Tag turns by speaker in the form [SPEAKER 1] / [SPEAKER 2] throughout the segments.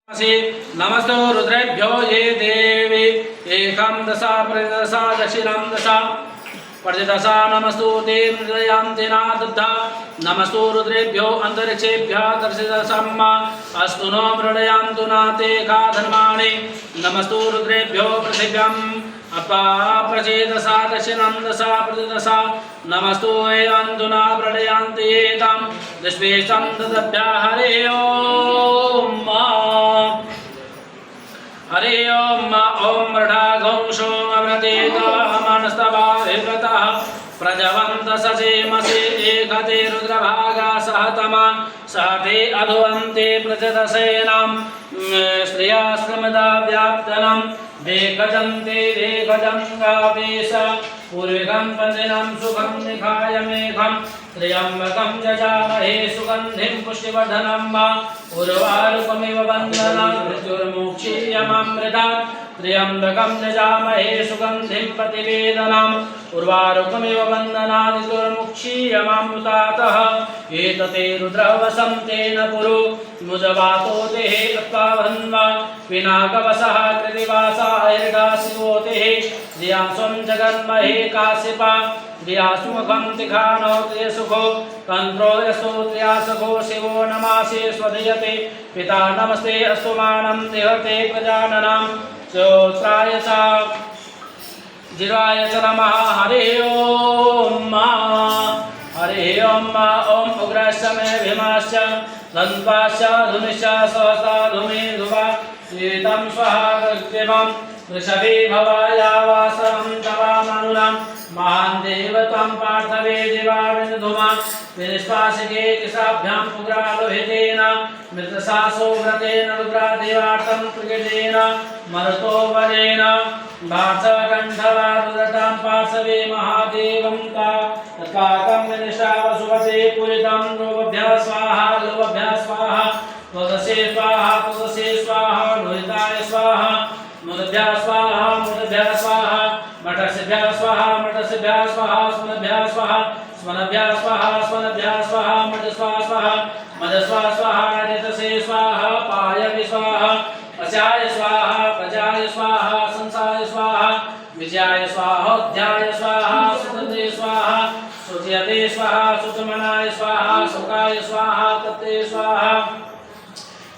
[SPEAKER 1] नमस्तो रुद्रेभ्यो ये देवी एकं दशा प्रतिदशा दक्षिणं दशा प्रतिदशा नमस्तु ते मृदयान्ति नादुद्धा नमस्तु रुद्रेभ्यो अन्तरिक्षेभ्यः दर्शिदशम् अस्तु नो मृदयान्तु नाते का धर्माणि नमस्तु रुद्रेभ्यो पृथिव्यम् अपा प्रचेदशा दक्षिणं दशा प्रतिदशा नमस्तु एवन्तु न मृदयान्ति एतां दशवेशं ददभ्यः हरे ओम् हरि ओम ओम मृडाघं सोम अमृतेतमनस्तवाभिवृतः प्रजवन्त सचेमसि एकते रुद्रभागा सहतमा सहते अधुवन्ते प्रचदसेनां श्रियाश्रमदा व्याप्तनं वेगजन्ते वेगजं गावेश पूर्विकं पन्दिनं सुखं निखाय मेघं त्र्यम्बकं जजामहे सुगन्धिं पुष्टिवर्धनं उर्वारुकमिव वन्दना मृत्युर्मुक्षीयममृतात् त्र्यम्बकं जजामहे सुगन्धिं प्रतिवेदनम् उर्वारुकमिव वन्दनादितुर्मुक्षीयममृतातः एतते रुद्रवसं तेन पुरो मुजवातो देः अत्वाभन्वा पिनाकवसः कृतिवासायर्गाशिवोतेः धियास्वं जगन्महे काशिपा धियासुमुखं तिखानो त्रियसुखो तन्त्रो यशो त्रियासुखो शिवो नमासि स्वधीयते पिता नमस्ते अस्तुमानं देहते प्रजाननां श्रोत्राय च जिह्वाय च नमः हरि ओम् ओम उग्रश्च मे भीमाश्च दन्त्वाश्च धुनिश्च सहसा धूमे धुवा शीतं स्वहा कृत्रिमं वृषभे भवायावासं तवामनुनां महान् देव त्वं पार्थवे दिवाविन्दुमा विनिष्पासिके किसाभ्यां पुग्रालोहितेन मृतसासो व्रतेन रुद्रादेवार्थं प्रकृतेन मरुतो वरेण भासकण्ठवारुदतां पार्श्वे महादेवं तत्पाकं विनिष्टा वसुवते पूरितं लोभभ्यः स्वाहा लोभभ्यः स्वाहा त्वदसे स्वाहा त्वदसे स्वाहा लोहिताय स्वाहा मुद्भ्यः स्वाहा मुद्भ्यः स्वाहा मठस्यभ्यः स्वाहा मठस्यभ्यः स्वाहा स्मनभ्यः स्वाहा स्मनभ्यः स्वाहा स्मनभ्यः स्वाहा मठस्वाहा स्वाहा मधस्वाहा स्वाहा रजतसे स्वाहा पायवे स्वाहा अचाय स्वाहा प्रजाय स्वाहा संसाय स्वाहा विजयाय स्वाहोध्याय स्वाहा सुतते स्वाहा सुजयते स्वाहा सुतमनाय स्वाहा सुखाय स्वाहा तत्ते स्वाहा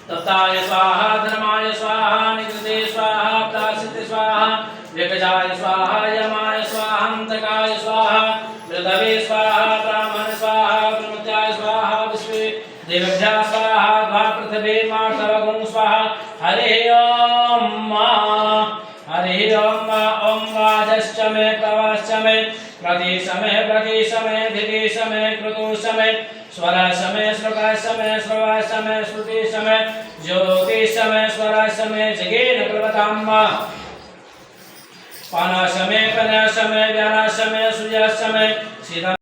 [SPEAKER 1] तप्ताय स्वाहा धर्माय स्वाहा निकृते स्वाहा प्रासिते स्वाहा व्यगजाय स्वाहा यमाय स्वाहान्तकाय स्वाहा मृतवे स्वाहा ब्राह्मण स्वाहा ब्रह्मत्याय स्वाहा विश्वे देवभ्यः स्वाहा द्वापृथवे मार्तवगुं स्वाहा हरे ओम् ओम वाजश्च मे प्रवाश्च मे प्रदेश मे धिदेश मे क्रतुष मे स्वराश मे श्रकाश मे श्रवाश मे श्रुतिश मे ज्योतिष मे स्वराश मे जगेन प्रवतां पानाश मे कन्याश मे व्यानाश मे सूर्याश मे